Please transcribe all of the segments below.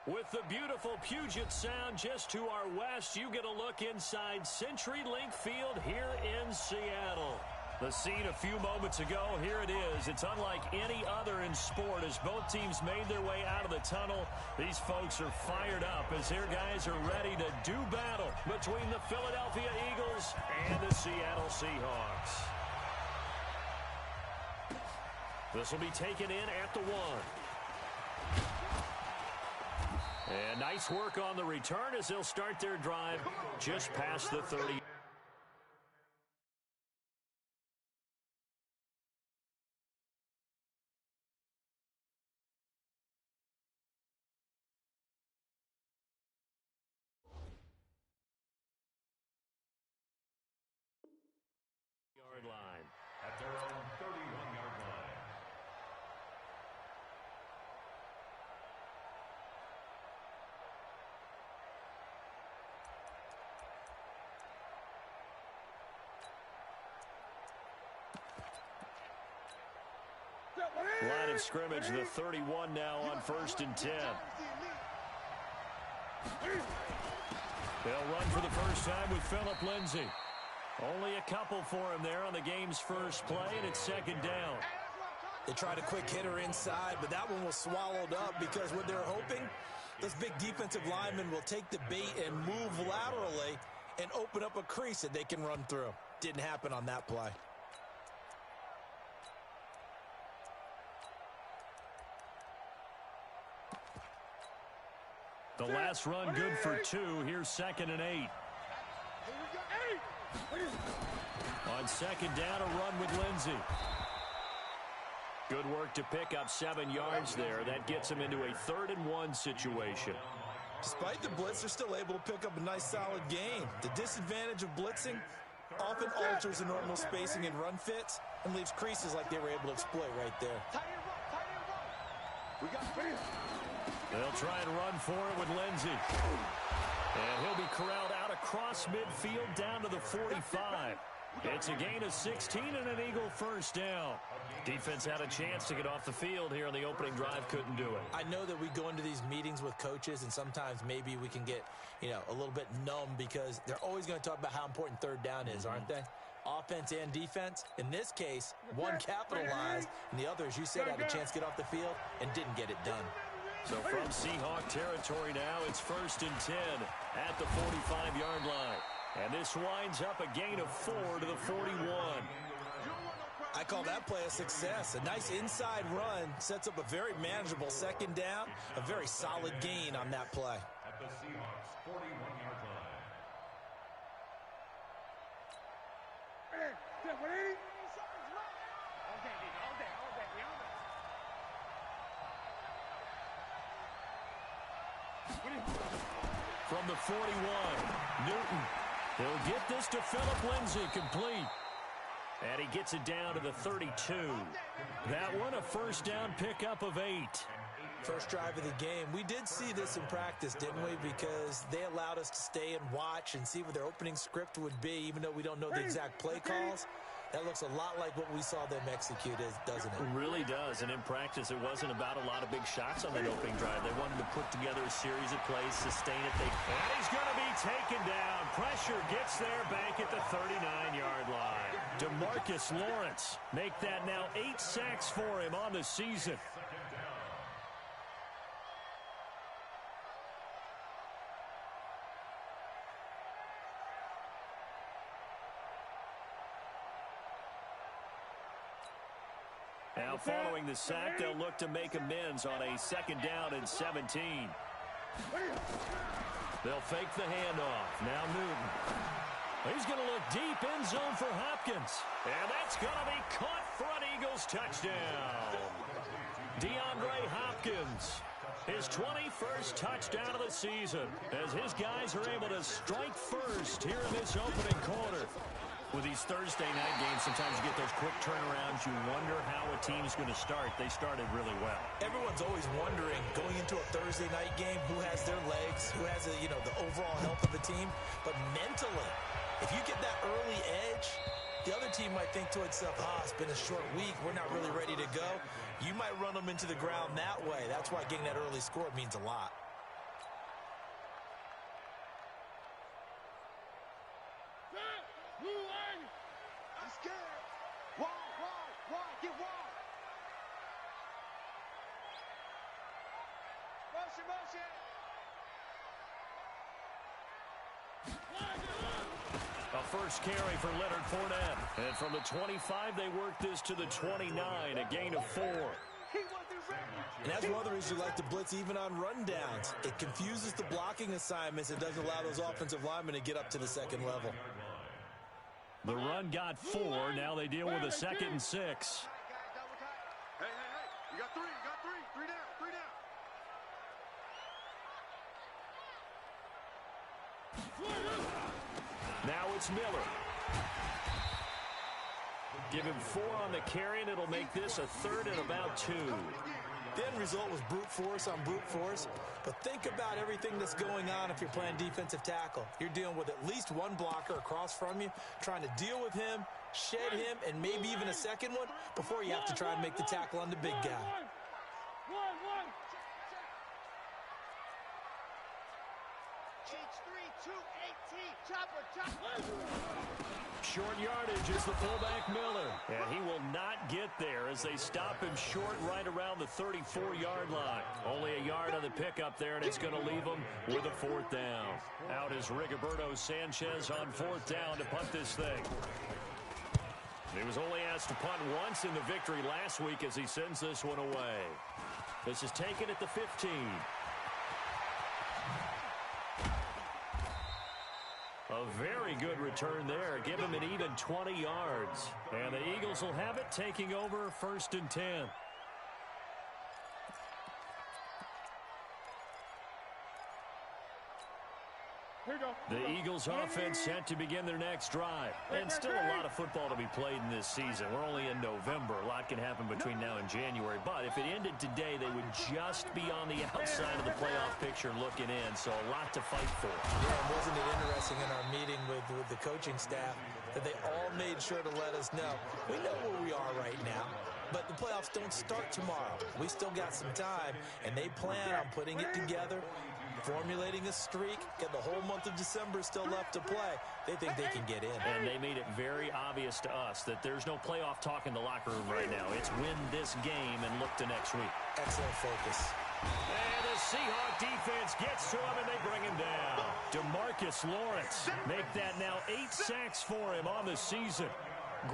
With the beautiful Puget Sound just to our west, you get a look inside CenturyLink Field here in Seattle. The scene a few moments ago, here it is. It's unlike any other in sport as both teams made their way out of the tunnel. These folks are fired up as their guys are ready to do battle between the Philadelphia Eagles and the Seattle Seahawks. This will be taken in at the 1. And nice work on the return as they'll start their drive just past the 30. Yard line. At their own 31-yard line. Line of scrimmage, the 31 now on 1st and 10. They'll run for the first time with Phillip Lindsay. Only a couple for him there on the game's first play, and it's 2nd down. They tried a quick hitter inside, but that one was swallowed up because what they're hoping, those big defensive linemen will take the bait and move laterally and open up a crease that they can run through. Didn't happen on that play. The last run good for 2. Here's 2nd and 8. On 2nd down, a run with Lindsay. Good work to pick up 7 yards there. That gets him into a 3rd and 1 situation. Despite the blitz, they're still able to pick up a nice solid gain. The disadvantage of blitzing often alters the normal spacing and run fits and leaves creases like they were able to exploit right there. They'll try and run for it with Lindsay. And he'll be corralled out across midfield down to the 45. It's a gain of 16 and an Eagle first down. Defense had a chance to get off the field here on the opening drive, couldn't do it. I know that we go into these meetings with coaches and sometimes maybe we can get, a little bit numb because they're always going to talk about how important 3rd down is, aren't they? Offense and defense. In this case, one capitalized and the other, as you said, had a chance to get off the field and didn't get it done. So from Seahawk territory now, it's 1st and 10 at the 45-yard line. And this winds up a gain of 4 to the 41. I call that play a success. A nice inside run sets up a very manageable 2nd down, a very solid gain on that play. At the Seahawks 41-yard line. From the 41, Newton. He'll get this to Phillip Lindsay, complete. And he gets it down to the 32. That one, a first down pickup of 8. First drive of the game. We did see this in practice, didn't we? Because they allowed us to stay and watch and see what their opening script would be, even though we don't know the exact play calls. That looks a lot like what we saw them execute, doesn't it? It really does. And in practice, it wasn't about a lot of big shots on that opening drive. They wanted to put together a series of plays, sustain it. And he's going to be taken down. Pressure gets there back at the 39-yard line. DeMarcus Lawrence make that now 8 sacks for him on the season. Now following the sack, they'll look to make amends on a 2nd down and 17. They'll fake the handoff. Now Newton. He's going to look deep in zone for Hopkins. And that's going to be caught for an Eagles touchdown. DeAndre Hopkins, his 21st touchdown of the season, as his guys are able to strike first here in this opening quarter. With these Thursday night games, sometimes you get those quick turnarounds. You wonder how a team's going to start. They started really well. Everyone's always wondering, going into a Thursday night game, who has their legs, who has the overall health of the team. But mentally, if you get that early edge, the other team might think to itself, it's been a short week. We're not really ready to go. You might run them into the ground that way. That's why getting that early score means a lot. A first carry for Leonard Fournette. And from the 25, they work this to the 29, a gain of 4. And that's one of the reasons you like to blitz even on rundowns. It confuses the blocking assignments and doesn't allow those offensive linemen to get up to the second level. The run got 4. Now they deal with a 2nd and 6. Hey, you got 3, three down. Now it's Miller. Give him 4 on the carry, and it'll make this a 3rd and about 2. The end result was brute force on brute force. But think about everything that's going on if you're playing defensive tackle. You're dealing with at least one blocker across from you, trying to deal with him, shed him, and maybe even a second one before you have to try and make the tackle on the big guy. Short yardage is the fullback Miller. And he will not get there as they stop him short right around the 34-yard line. Only a yard on the pickup there, and it's going to leave him with a 4th down. Out is Rigoberto Sanchez on 4th down to punt this thing. He was only asked to punt once in the victory last week as he sends this one away. This is taken at the 15. A very good return there. Give him an even 20 yards. And the Eagles will have it, taking over 1st and 10. Here you go. The Eagles offense set to begin their next drive. And still a lot of football to be played in this season. We're only in November. A lot can happen between now and January. But if it ended today, they would just be on the outside of the playoff picture looking in. So a lot to fight for. Yeah, and wasn't it interesting in our meeting with the coaching staff that they all made sure to let us know, we know where we are right now, but the playoffs don't start tomorrow. We still got some time, and they plan on putting it together, formulating a streak, get the whole month of December still left to play. They think they can get in. And they made it very obvious to us that there's no playoff talk in the locker room right now. It's win this game and look to next week. Excellent focus. And the Seahawk defense gets to him, and they bring him down. DeMarcus Lawrence make that now 8 sacks for him on the season.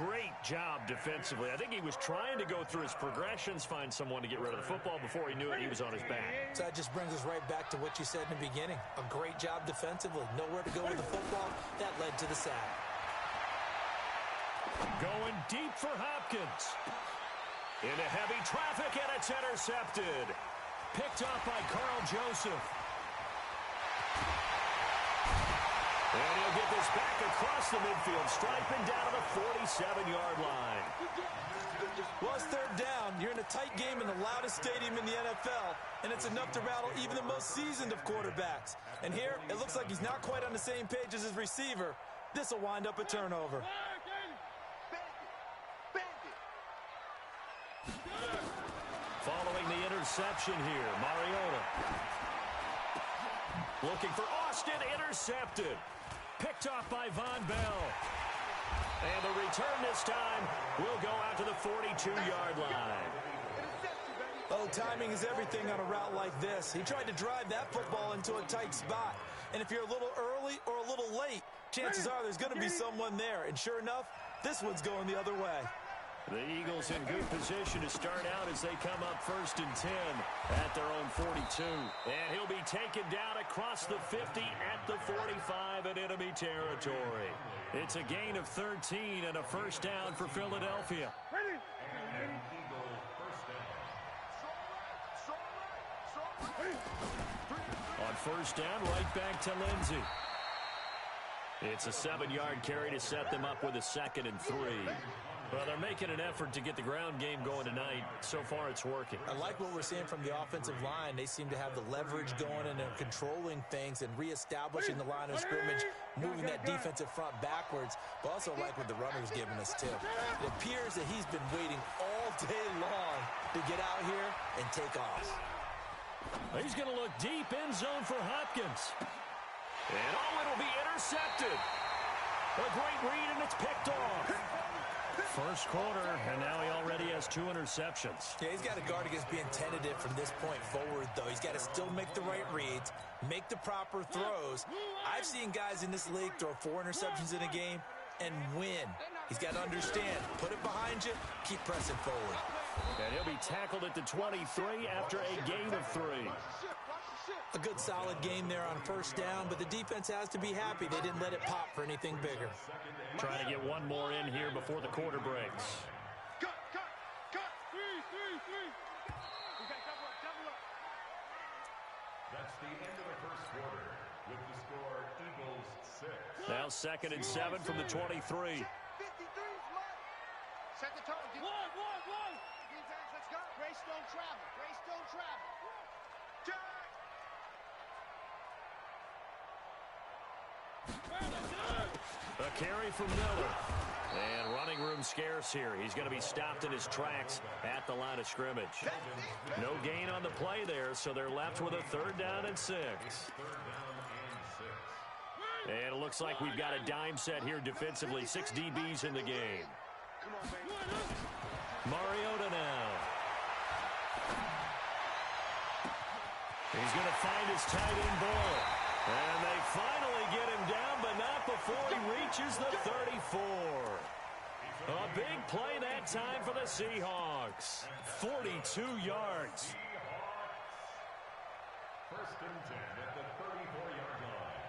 Great job defensively. I think he was trying to go through his progressions, find someone to get rid of the football. Before he knew it, he was on his back. So that just brings us right back to what you said in the beginning. A great job defensively. Nowhere to go with the football. That led to the sack. Going deep for Hopkins. Into heavy traffic, and it's intercepted. Picked off by Carl Joseph. And he'll get this back across the midfield, striping down to the 47-yard line. Well, it's 3rd down. You're in a tight game in the loudest stadium in the NFL, and it's enough to rattle even the most seasoned of quarterbacks. And here, it looks like he's not quite on the same page as his receiver. This will wind up a turnover. Following the interception here, Mariota. Looking for Austin, intercepted. Picked off by Von Bell. And the return this time will go out to the 42-yard line. Oh, timing is everything on a route like this. He tried to drive that football into a tight spot. And if you're a little early or a little late, chances are there's going to be someone there. And sure enough, this one's going the other way. The Eagles in good position to start out as they come up 1st and 10 at their own 42. And he'll be taken down across the 50 at the 45 in enemy territory. It's a gain of 13 and a 1st down for Philadelphia. On 1st down, right back to Lindsey. It's a 7-yard carry to set them up with a 2nd and 3. Well, they're making an effort to get the ground game going tonight. So far, it's working. I like what we're seeing from the offensive line. They seem to have the leverage going, and they're controlling things and reestablishing the line of scrimmage, moving that defensive front backwards, but also like what the runner's giving us, too. It appears that he's been waiting all day long to get out here and take off. He's going to look deep in zone for Hopkins. And it'll be intercepted. A great read, and it's picked off. First quarter, and now he already has 2 interceptions. Yeah, he's got to guard against being tentative from this point forward, though. He's got to still make the right reads, make the proper throws. I've seen guys in this league throw 4 interceptions in a game and win. He's got to understand, put it behind you, keep pressing forward. And he'll be tackled at the 23 after a gain of 3. A good solid game there on first down, but the defense has to be happy they didn't let it pop for anything bigger. Trying to get one more in here before the quarter breaks. Cut. 3. That's the end of the first quarter with the score Eagles 6. Now 2nd and 7 from the 23. 53's mine. Set the tone. One. Defense, let's go. Grace don't travel. Jack. A carry from Miller. And running room scarce here. He's going to be stopped in his tracks at the line of scrimmage. No gain on the play there, so they're left with a 3rd down and 6. And it looks like we've got a dime set here defensively. 6 DBs in the game. Come on, baby. Mariota now. He's going to find his tight end ball. And they finally get him down, but not before he reaches the 34. A big play that time for the Seahawks. 42 yards. First and 10 at the 34-yard line.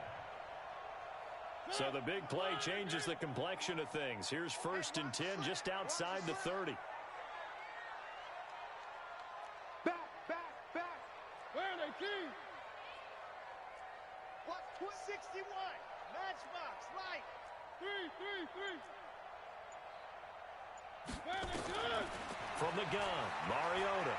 So the big play changes the complexion of things. Here's 1st and 10 just outside the 30. Back. Where are they, King? What? 61. Matchbox, right. 3. Where are they, good? From the gun, Mariota.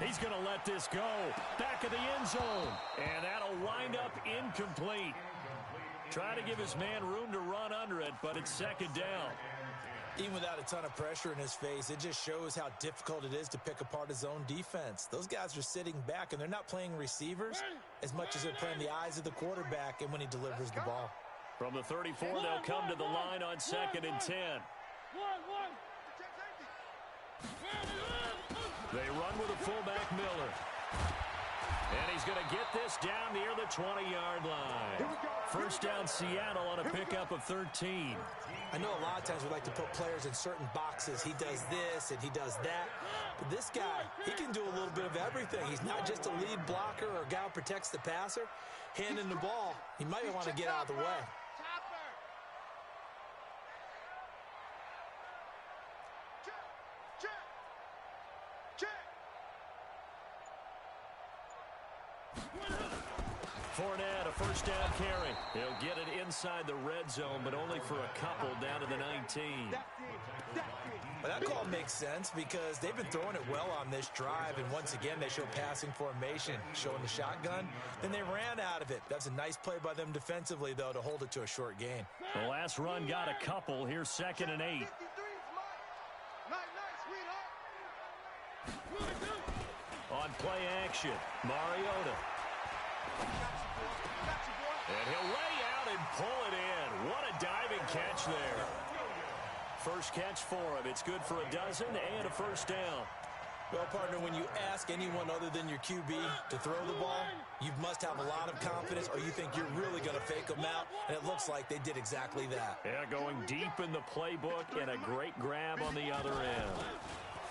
He's going to let this go. Back of the end zone. And that'll wind up incomplete. Try to give his man room to run under it, but it's 2nd down. Even without a ton of pressure in his face, it just shows how difficult it is to pick apart his own defense. Those guys are sitting back, and they're not playing receivers as much as they're playing the eyes of the quarterback and when he delivers the ball. From the 34, they'll come to the line on 2nd and 10. They run with a fullback, Miller. And he's going to get this down near the 20-yard line. First down, Seattle on a pickup of 13. I know a lot of times we like to put players in certain boxes. He does this and he does that. But this guy, he can do a little bit of everything. He's not just a lead blocker or a guy who protects the passer. Handing the ball, he might want to get out of the way. Fournette, a first down carry. He'll get it inside the red zone, but only for a couple down to the 19. Well, that call makes sense because they've been throwing it well on this drive, and once again, they show passing formation, showing the shotgun. Then they ran out of it. That's a nice play by them defensively, though, to hold it to a short gain. The last run got a couple. Here's 2nd and 8. On play action, Mariota. And he'll lay out and pull it in. What a diving catch there. First catch for him. It's good for a dozen and a first down. Well, partner, when you ask anyone other than your QB to throw the ball, you must have a lot of confidence or you think you're really going to fake them out, and it looks like they did exactly that. Yeah, going deep in the playbook and a great grab on the other end.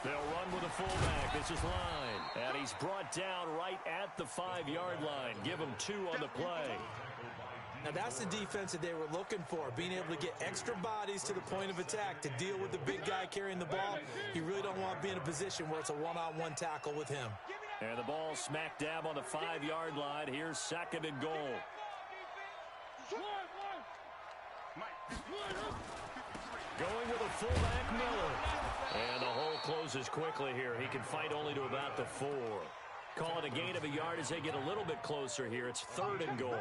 They'll run with a fullback. This is line. And he's brought down right at the 5-yard line. Give him 2 on the play. Now, that's the defense that they were looking for, being able to get extra bodies to the point of attack to deal with the big guy carrying the ball. You really don't want to be in a position where it's a one-on-one tackle with him. And the ball smack dab on the 5-yard line. Here's 2nd and goal. Going with a fullback, Miller. And the hole closes quickly here. He can fight only to about the 4. Call it a gain of a yard as they get a little bit closer here. It's 3rd and goal.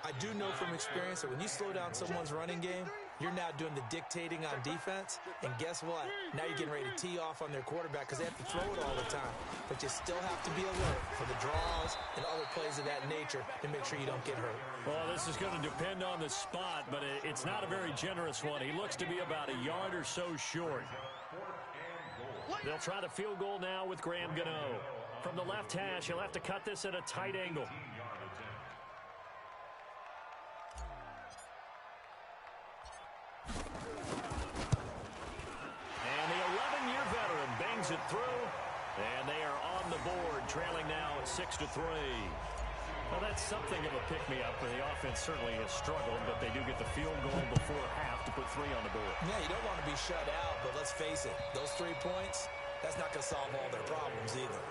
I do know from experience that when you slow down someone's running game, You're now doing the dictating on defense, and guess what? Now you're getting ready to tee off on their quarterback because they have to throw it all the time. But you still have to be alert for the draws and other plays of that nature to make sure you don't get hurt. Well, this is going to depend on the spot, but it's not a very generous one. He looks to be about a yard or so short. They'll try the field goal now with Graham Gano. From the left hash, he'll have to cut this at a tight angle. And the 11-year veteran bangs it through, and they are on the board, trailing now at 6-3. Well, that's something of a pick-me-up. The offense certainly has struggled, but they do get the field goal before half to put 3 on the board. Yeah, you don't want to be shut out, but let's face it, those 3 points, that's not going to solve all their problems either.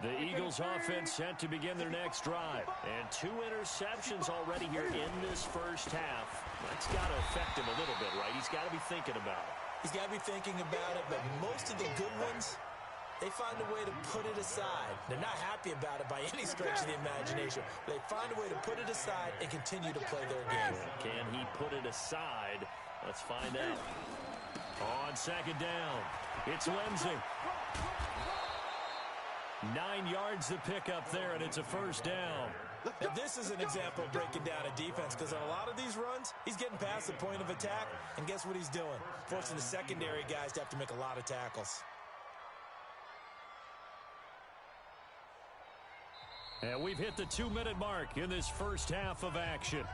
The Eagles offense set to begin their next drive. And 2 interceptions already here in this first half. That's got to affect him a little bit, right? He's got to be thinking about it. He's got to be thinking about it, but most of the good ones, they find a way to put it aside. They're not happy about it by any stretch of the imagination. They find a way to put it aside and continue to play their game. Can he put it aside? Let's find out. On second down, it's Lindsey. 9 yards to pick up there, and it's a first down. Now, this is an example of breaking down a defense because on a lot of these runs, he's getting past the point of attack, and guess what he's doing? Forcing the secondary guys to have to make a lot of tackles. And we've hit the 2-minute mark in this first half of action.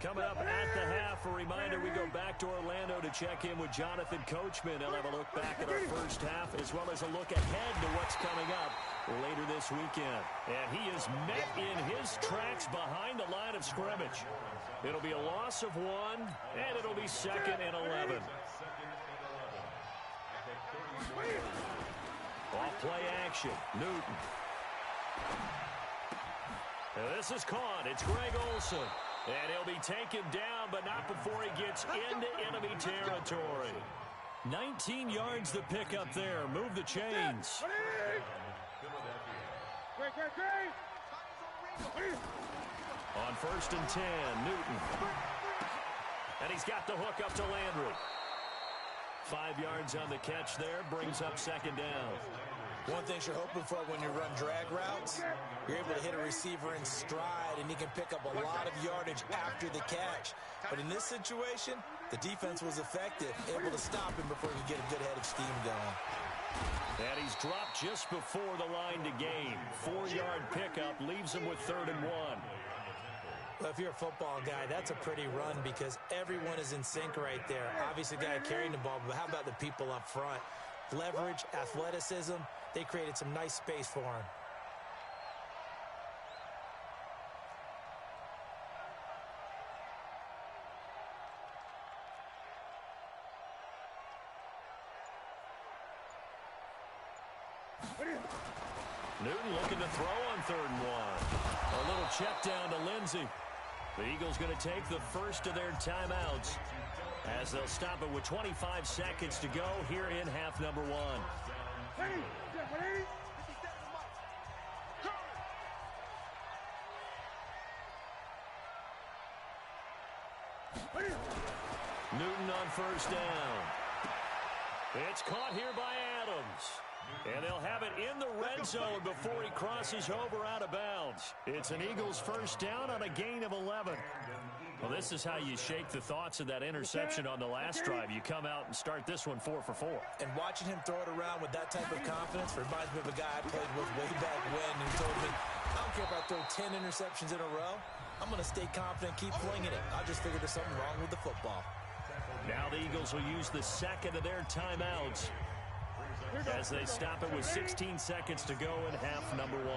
Coming up at the half, a reminder, we go back to Orlando to check in with Jonathan Coachman. He'll have a look back at our first half as well as a look ahead to what's coming up later this weekend. And he is met in his tracks behind the line of scrimmage. It'll be a loss of 1, and it'll be 2nd and 11. Off play action, Newton. And this is caught. It's Greg Olsen. And he'll be taken down, but not before he gets into enemy territory. 19 yards to pick up there. Move the chains. On 1st and 10, Newton. And he's got the hook up to Landry. 5 yards on the catch there, brings up 2nd down. One thing you're hoping for when you run drag routes, you're able to hit a receiver in stride, and he can pick up a lot of yardage after the catch. But in this situation, the defense was effective, able to stop him before he could get a good head of steam going. And he's dropped just before the line to gain. 4-yard pickup leaves him with 3rd and 1. Well, if you're a football guy, that's a pretty run because everyone is in sync right there. Obviously, the guy carrying the ball, but how about the people up front? Leverage, athleticism, they created some nice space for him. Newton looking to throw on 3rd and 1. A little check down to Lindsey. The Eagles going to take the first of their timeouts as they'll stop it with 25 seconds to go here in half number 1. Newton on 1st down. It's caught here by Adams. And they'll have it in the red zone before he crosses over out of bounds. It's an Eagles first down on a gain of 11. Well, this is how you shake the thoughts of that interception on the last drive. You come out and start this one 4 for 4. And watching him throw it around with that type of confidence reminds me of a guy I played with way back when who told me, I don't care if I throw 10 interceptions in a row. I'm going to stay confident, keep flinging it. I just figured there's something wrong with the football. Now the Eagles will use the second of their timeouts as they stop it with 16 seconds to go in half number 1.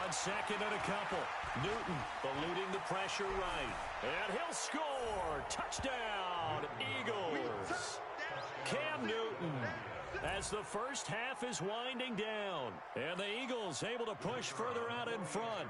on second and a couple. Newton eluding the pressure right. And he'll score. Touchdown, Eagles. Cam Newton, as the first half is winding down. And the Eagles able to push further out in front.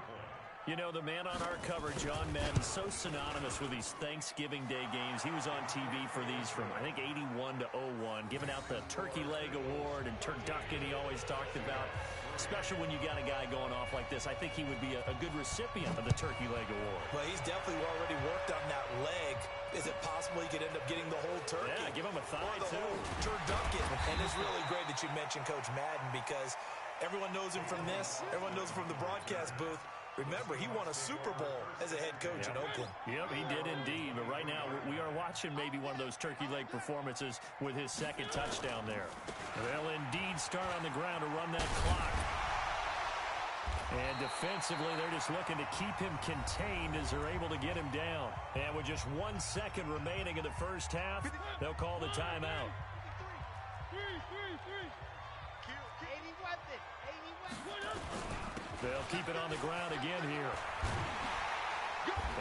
You know, the man on our cover, John Madden, so synonymous with these Thanksgiving Day games. He was on TV for these from, I think, 81 to 01, giving out the Turkey Leg Award and turducken he always talked about. Especially when you got a guy going off like this. I think he would be a good recipient of the Turkey Leg Award. Well, he's definitely already worked on that leg. Is it possible he could end up getting the whole turkey? Yeah, give him a thigh, or the too. Whole turducken. And it's really great that you mentioned Coach Madden because everyone knows him from this. Everyone knows him from the broadcast booth. Remember, he won a Super Bowl as a head coach in Oakland. Yep, he did indeed. But right now, we are watching maybe one of those turkey leg performances with his second touchdown there. They'll indeed start on the ground to run that clock. And defensively, they're just looking to keep him contained as they're able to get him down. And with just 1 second remaining in the first half, they'll call the timeout. They'll keep it on the ground again here.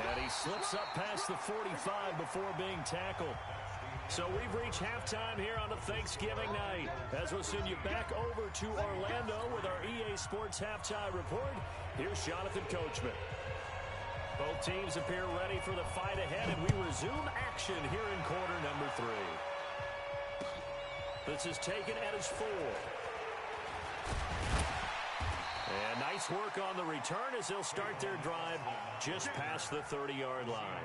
And he slips up past the 45 before being tackled. So we've reached halftime here on a Thanksgiving night. As we'll send you back over to Orlando with our EA Sports Halftime Report. Here's Jonathan Coachman. Both teams appear ready for the fight ahead, and we resume action here in quarter number 3. This is taken at his 4. And nice work on the return as they'll start their drive just past the 30-yard line.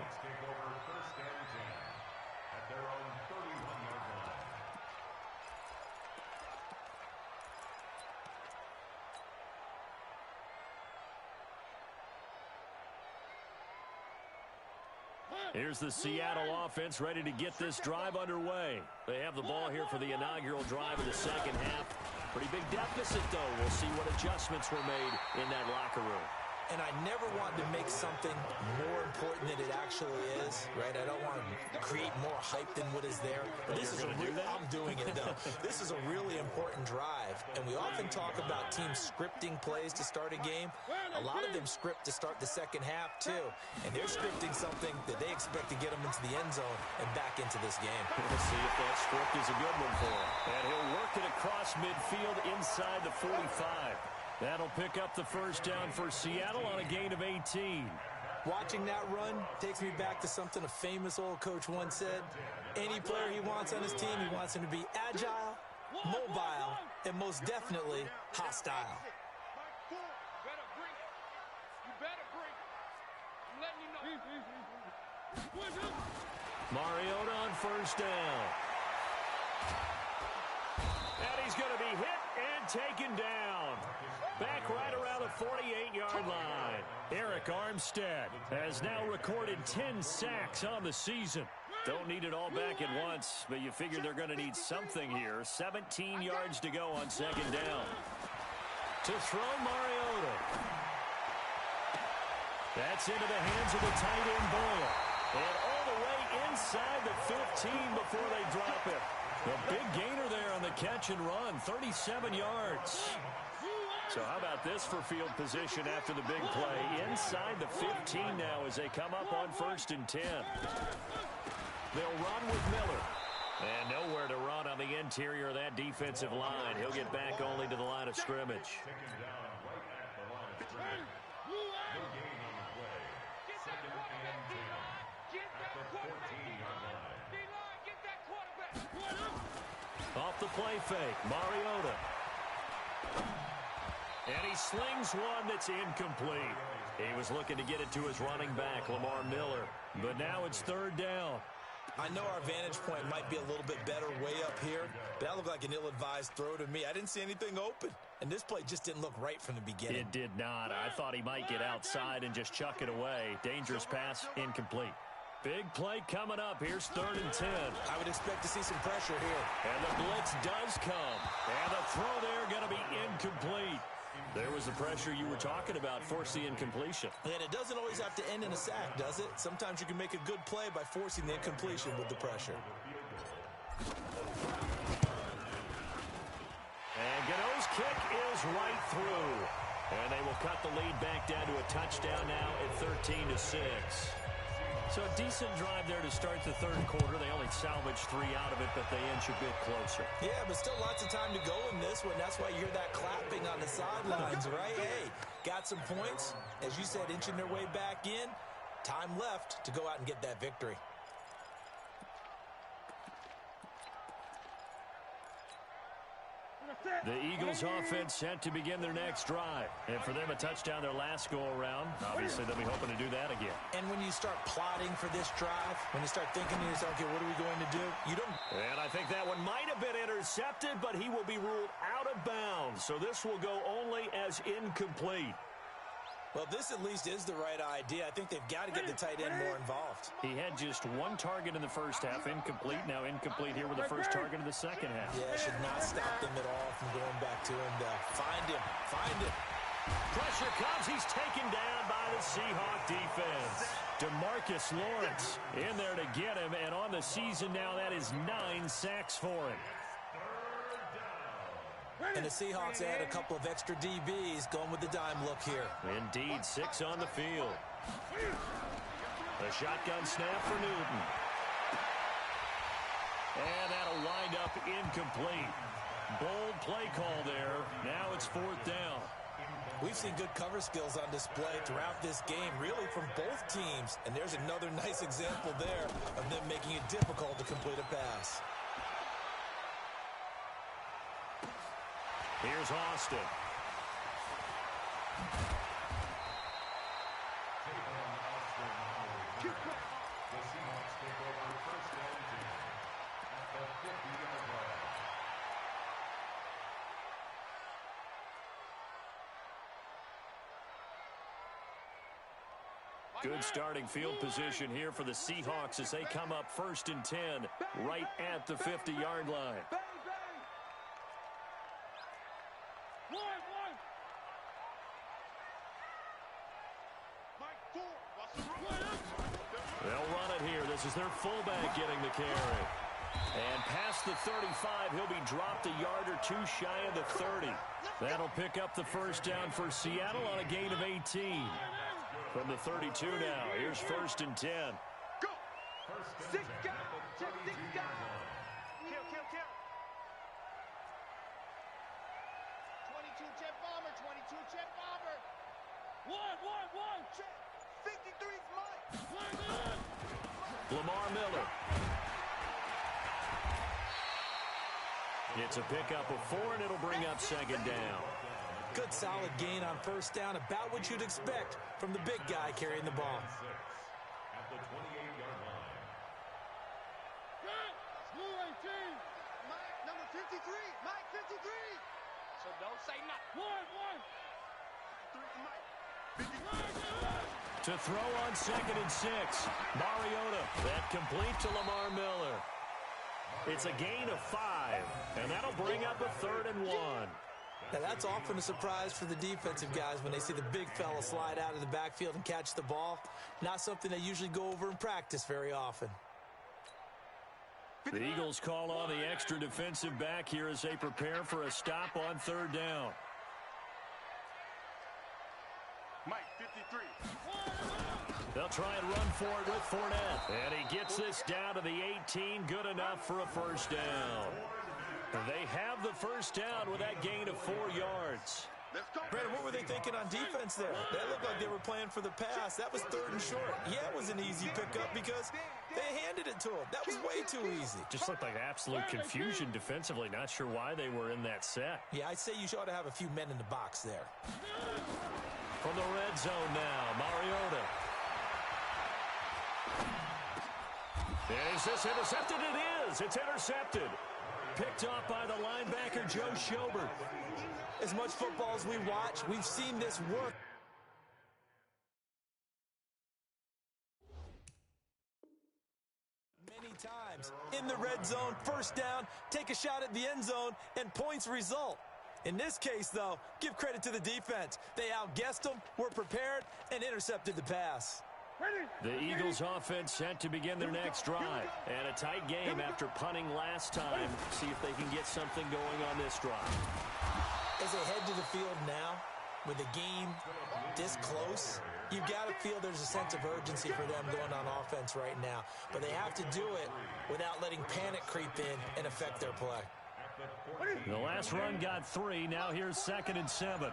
Here's the Seattle offense ready to get this drive underway. They have the ball here for the inaugural drive of the second half. Pretty big deficit, though. We'll see what adjustments were made in that locker room. And I never want to make something more important than it actually is, right? I don't want to create more hype than what is there. But this is I'm doing it, though. This is a really important drive. And we often talk about teams scripting plays to start a game. A lot of them script to start the second half, too. And they're scripting something that they expect to get them into the end zone and back into this game. We'll see if that script is a good one for him. And he'll work it across midfield inside the 45. That'll pick up the first down for Seattle on a gain of 18. Watching that run takes me back to something a famous old coach once said. Any player he wants on his team, he wants him to be agile, mobile, and most definitely hostile. Mariota on first down. And he's going to be hit and taken down. Back right around the 48-yard line. Eric Armstead has now recorded 10 sacks on the season. Don't need it all back at once, but you figure they're going to need something here. 17 yards to go on second down. To throw Mariota. That's into the hands of the tight end Boyle. And all the way inside the 15 before they drop it. The big gainer there on the catch and run, 37 yards. So how about this for field position after the big play? Inside the 15 now as they come up on 1st and 10. They'll run with Miller. And nowhere to run on the interior of that defensive line. He'll get back only to the line of scrimmage. Off the play fake, Mariota. And he slings one that's incomplete. He was looking to get it to his running back, Lamar Miller. But now it's 3rd down. I know our vantage point might be a little bit better way up here, but that looked like an ill-advised throw to me. I didn't see anything open, and this play just didn't look right from the beginning. It did not. I thought he might get outside and just chuck it away. Dangerous pass, incomplete. Big play coming up. Here's 3rd and 10. I would expect to see some pressure here. And the blitz does come. And the throw there going to be incomplete. There was the pressure you were talking about, force the incompletion. And it doesn't always have to end in a sack, does it? Sometimes you can make a good play by forcing the incompletion with the pressure. And Gano's kick is right through. And they will cut the lead back down to a touchdown now at 13-6. So a decent drive there to start the third quarter. They only salvaged 3 out of it, but they inch a bit closer. Yeah, but still lots of time to go in this one. That's why you hear that clapping on the sidelines, right? Hey, got some points. As you said, inching their way back in. Time left to go out and get that victory. The Eagles offense set to begin their next drive. And for them, a touchdown their last go-around. Obviously, they'll be hoping to do that again. And when you start plotting for this drive, when you start thinking to yourself, okay, what are we going to do? You don't. And I think that one might have been intercepted, but he will be ruled out of bounds. So this will go only as incomplete. Well, this at least is the right idea. I think they've got to get the tight end more involved. He had just 1 target in the first half, incomplete. Now incomplete here with the first target of the second half. Yeah, should not stop them at all from going back to him. Find him. Find him. Pressure comes. He's taken down by the Seahawk defense. DeMarcus Lawrence in there to get him, and on the season now, that is 9 sacks for him. And the Seahawks add a couple of extra DBs going with the dime look here. Indeed, 6 on the field. A shotgun snap for Newton. And that'll wind up incomplete. Bold play call there. Now it's 4th down. We've seen good cover skills on display throughout this game, really from both teams. And there's another nice example there of them making it difficult to complete a pass. Here's Austin. The Seahawks take over first down at the 50-yard line. Good starting field position here for the Seahawks as they come up 1st and 10 right at the 50-yard line. They'll run it here. This is their fullback getting the carry. And past the 35, he'll be dropped a yard or 2 shy of the 30. That'll pick up the first down for Seattle on a gain of 18. From the 32 now, here's 1st and 10. Go! 6 guys! 6 guys! Kill. 22 jet bomber, 22 jet bomber. 1. 53's Mike. Lamar Miller. It's a pickup of 4, and it'll bring up 2nd down. Good solid gain on 1st down, about what you'd expect from the big guy carrying the ball. At the 28-yard line. Mike, number 53. Mike, 53. So don't say nothing. 1. Mike. To throw on 2nd and 6. Mariota. That complete to Lamar Miller. It's a gain of 5, and that'll bring up a 3rd and 1. Now, that's often a surprise for the defensive guys when they see the big fella slide out of the backfield and catch the ball. Not something they usually go over in practice very often. The Eagles call on the extra defensive back here as they prepare for a stop on 3rd down. Mike, 53. They'll try and run for it with Fournette. And he gets this down to the 18. Good enough for a 1st down. They have the 1st down with that gain of 4 yards. Brandon, what were they thinking on defense there? That looked like they were playing for the pass. That was 3rd and short. Yeah, it was an easy pickup because they handed it to him. That was way too easy. Just looked like absolute confusion defensively. Not sure why they were in that set. Yeah, I'd say you ought to have a few men in the box there. From the red zone now, Mariota. Is this intercepted? It is. It's intercepted. Picked off by the linebacker, Joe Schobert. As much football as we watch, we've seen this work. Many times in the red zone, 1st down, take a shot at the end zone, and points result. In this case, though, give credit to the defense. They outguessed them, were prepared, and intercepted the pass. The Eagles offense set to begin their next drive. And a tight game after punting last time. See if they can get something going on this drive. As they head to the field now, with a game this close, you've got to feel there's a sense of urgency for them going on offense right now. But they have to do it without letting panic creep in and affect their play. The last run got 3. Now here's 2nd and 7.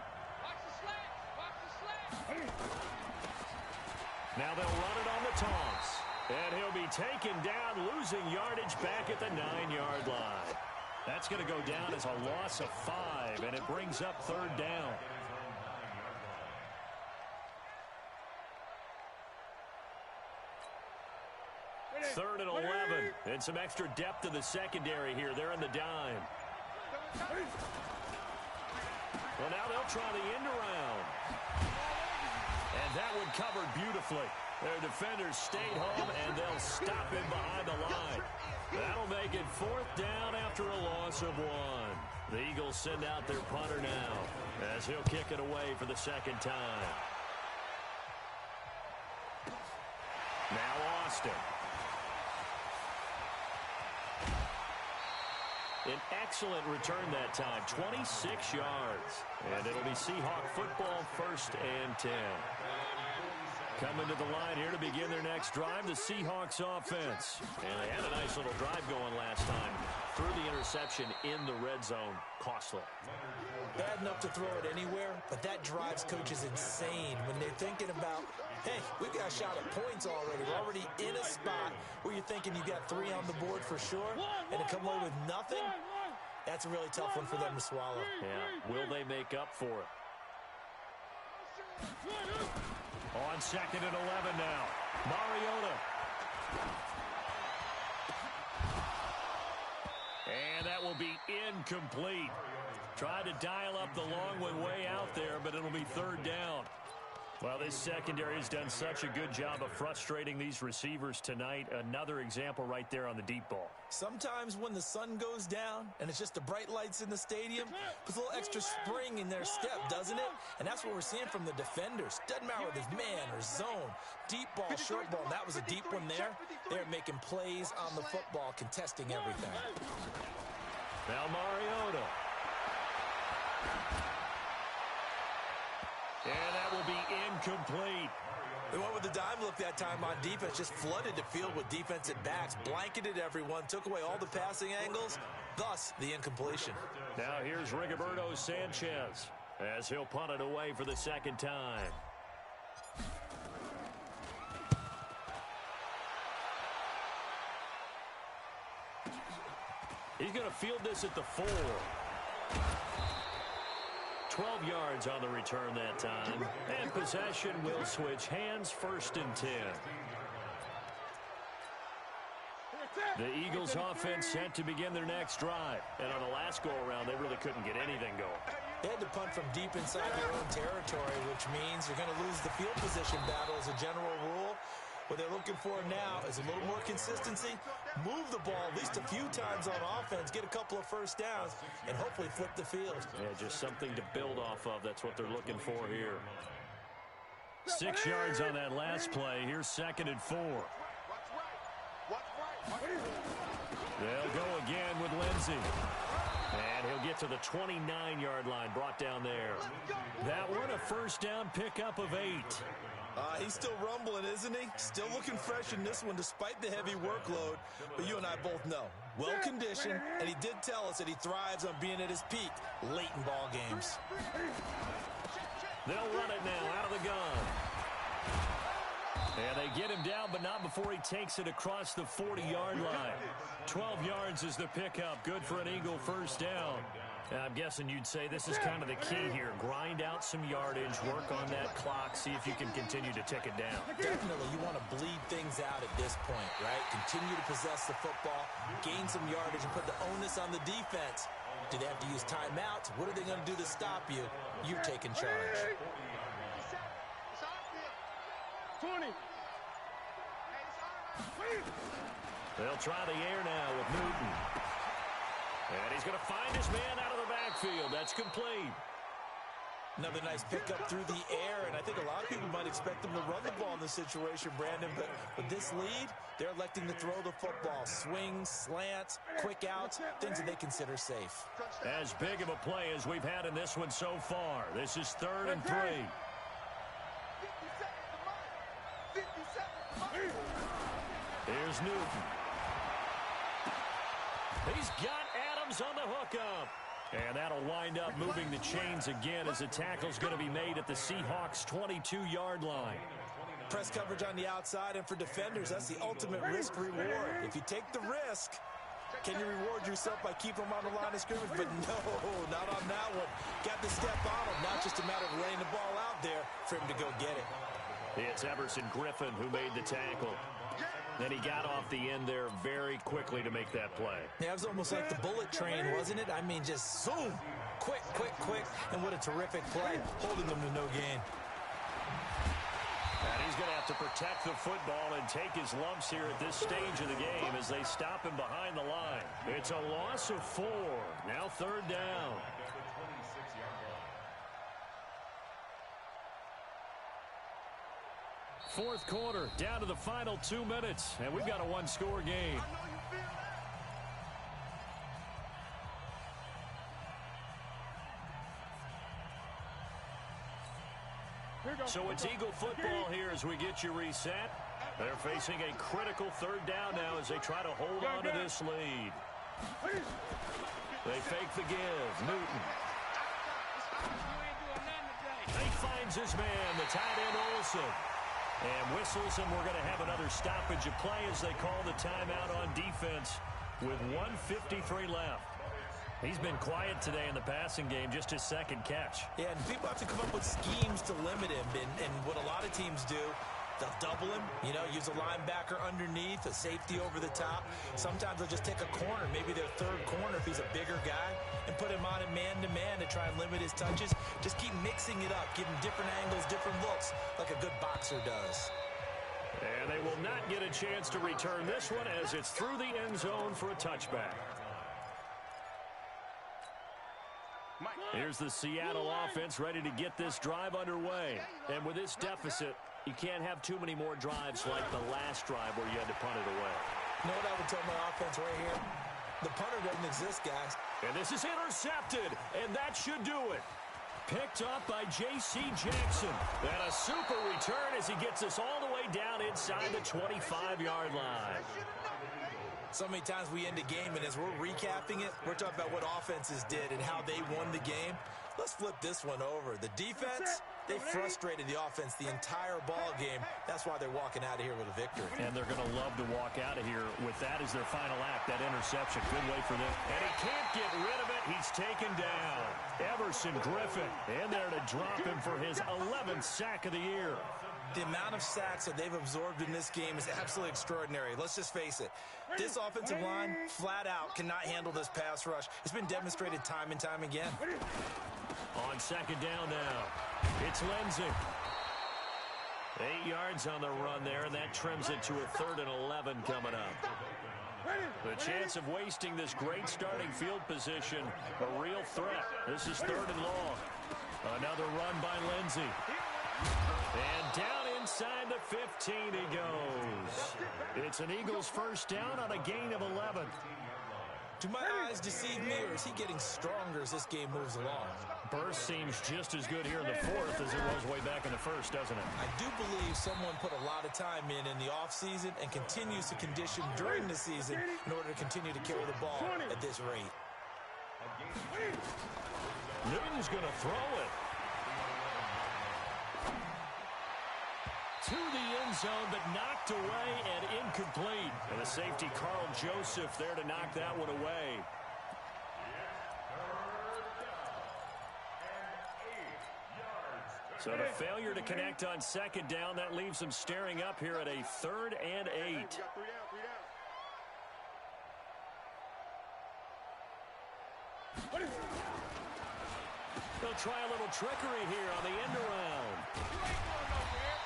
Now they'll run it on the toss. And he'll be taken down, losing yardage back at the 9-yard line. That's going to go down as a loss of 5, and it brings up 3rd down. Third and 11, and some extra depth in the secondary here. They're in the dime. Well, now they'll try the end around. And that one covered beautifully. Their defenders stayed home, and they'll stop him behind the line. That'll make it 4th down after a loss of 1. The Eagles send out their punter now, as he'll kick it away for the 2nd time. Now Austin. An excellent return that time, 26 yards. And it'll be Seahawk football, 1st and 10. Coming to the line here to begin their next drive, the Seahawks offense. And they had a nice little drive going last time. Threw the interception in the red zone. Costly. Bad enough to throw it anywhere, but that drives coaches insane when they're thinking about, hey, we've got a shot at points already. We're already in a spot where you're thinking you got 3 on the board for sure, and to come away with nothing, that's a really tough one for them to swallow. Yeah, will they make up for it? On 2nd and 11 now. Mariota. And that will be incomplete. Tried to dial up the long one way out there, but it'll be 3rd down. Well, this secondary has done such a good job of frustrating these receivers tonight. Another example right there on the deep ball. Sometimes when the sun goes down and it's just the bright lights in the stadium, puts a little extra spring in their step, doesn't it? And that's what we're seeing from the defenders. Doesn't matter whether it's man or zone, deep ball, short ball. And that was a deep one there. They're making plays on the football, contesting everything. Now Mariota. And that will be incomplete. They went with the dime look that time on defense, just flooded the field with defensive backs, blanketed everyone, took away all the passing angles, thus the incompletion. Now here's Rigoberto Sanchez as he'll punt it away for the 2nd time. He's going to field this at the 4. 12 yards on the return that time. And possession will switch hands, 1st and 10. The Eagles offense set to begin their next drive. And on the last go-around, they really couldn't get anything going. They had to punt from deep inside their own territory, which means you're going to lose the field position battle as a general rule. What they're looking for now is a little more consistency, move the ball at least a few times on offense, get a couple of 1st downs, and hopefully flip the field. Yeah, just something to build off of. That's what they're looking for here. 6 yards on that last play. Here's 2nd and 4. They'll go again with Lindsey. And he'll get to the 29-yard line, brought down there. That one, a 1st down pickup of 8. He's still rumbling, isn't he? Still looking fresh in this one despite the heavy workload. But you and I both know, well-conditioned, and he did tell us that he thrives on being at his peak late in ball games. They'll run it now out of the gun. And they get him down, but not before he takes it across the 40-yard line. 12 yards is the pickup. Good for an Eagle 1st down. I'm guessing you'd say this is kind of the key here. Grind out some yardage, work on that clock, see if you can continue to tick it down. Definitely, you want to bleed things out at this point, right? Continue to possess the football, gain some yardage, and put the onus on the defense. Do they have to use timeouts? What are they going to do to stop you? You're taking charge. 20. They'll try the air now with Newton. And he's going to find his man out of the backfield. That's complete. Another nice pickup through the air, and I think a lot of people might expect expect them to run the ball in this situation, Brandon, but with this lead, they're electing to throw the football. Swings, slants, quick outs, things that they consider safe. As big of a play as we've had in this one so far. This is 3rd and 3. 50 seconds. Here's Newton. He's got Adams on the hookup. And that'll wind up moving the chains again as the tackle's going to be made at the Seahawks' 22-yard line. Press coverage on the outside, and for defenders, that's the ultimate risk-reward. If you take the risk, can you reward yourself by keeping them on the line of scrimmage? But no, not on that one. Got to step on him. Now just a matter of laying the ball out there for him to go get it. It's Everson Griffin who made the tackle. Then he got off the end there very quickly to make that play. Yeah, it was almost like the bullet train, wasn't it? I mean, just zoom. Quick, quick, quick. And what a terrific play, holding them to no gain. And he's going to have to protect the football and take his lumps here at this stage of the game as they stop him behind the line. It's a loss of 4. Now 3rd down. Fourth quarter, down to the final 2 minutes, and we've got a one-score game. So it's Eagle football here as we get you reset. They're facing a critical 3rd down now as they try to hold on to this lead. They fake the give. Newton. He finds his man, the tight end Olsen. And whistles, and we're going to have another stoppage of play as they call the timeout on defense with 1:53 left. He's been quiet today in the passing game, just his 2nd catch. Yeah, and people have to come up with schemes to limit him. And what a lot of teams do, they'll double him, use a linebacker underneath, a safety over the top. Sometimes they'll just take a corner, maybe their 3rd corner if he's a bigger guy, and put him on it man-to-man to try and limit his touches. Just keep mixing it up, give him different angles, different looks, like a good boxer does. And they will not get a chance to return this one as it's through the end zone for a touchback. Here's the Seattle offense ready to get this drive underway. And with this deficit, you can't have too many more drives like the last drive where you had to punt it away. You know what I would tell my offense right here? The punter doesn't exist, guys. And this is intercepted, and that should do it. Picked up by J.C. Jackson. And a super return as he gets us all the way down inside the 25-yard line. So many times we end a game, and as we're recapping it, we're talking about what offenses did and how they won the game. Let's flip this one over. The defense, they frustrated the offense the entire ball game. That's why they're walking out of here with a victory. And they're going to love to walk out of here with that as their final act, that interception. Good way for them. And he can't get rid of it. He's taken down. Everson Griffin in there to drop him for his 11th sack of the year. The amount of sacks that they've absorbed in this game is absolutely extraordinary. Let's just face it. This offensive line, flat out, cannot handle this pass rush. It's been demonstrated time and time again. On 2nd down now, it's Lindsey. 8 yards on the run there, and that trims it to a 3rd and 11 coming up. The chance of wasting this great starting field position, a real threat. This is 3rd and long. Another run by Lindsey. And down inside the 15 he goes. It's an Eagles 1st down on a gain of 11. Do my eyes deceive me, or is he getting stronger as this game moves along? Burst seems just as good here in the 4th as it was way back in the 1st, doesn't it? I do believe someone put a lot of time in the offseason and continues to condition during the season in order to continue to carry the ball at this rate. Newton's going to throw it. To the end zone, but knocked away and incomplete. And the safety, Carl Joseph, there to knock that one away. So the failure to connect on 2nd down, that leaves them staring up here at a 3rd and 8. They'll try a little trickery here on the end around.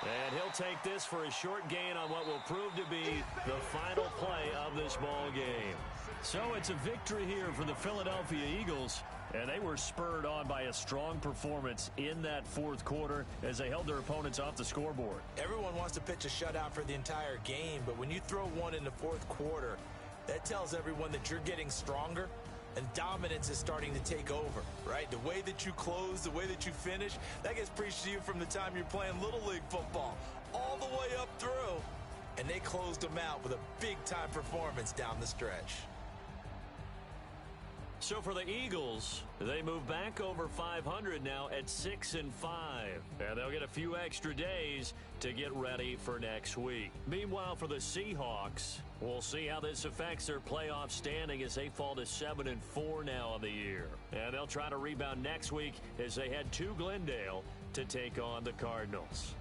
And he'll take this for a short gain on what will prove to be the final play of this ball game. So it's a victory here for the Philadelphia Eagles And they were spurred on by a strong performance in that fourth quarter as they held their opponents off the scoreboard. Everyone wants to pitch a shutout for the entire game, but when you throw one in the fourth quarter, that tells everyone that you're getting stronger and dominance is starting to take over, right? The way that you close, the way that you finish, that gets preached to you from the time you're playing Little League football all the way up through. And they closed them out with a big-time performance down the stretch. So for the Eagles, they move back over 500 now at 6-5. And they'll get a few extra days to get ready for next week. Meanwhile, for the Seahawks, we'll see how this affects their playoff standing as they fall to 7-4 now on the year. And they'll try to rebound next week as they head to Glendale to take on the Cardinals.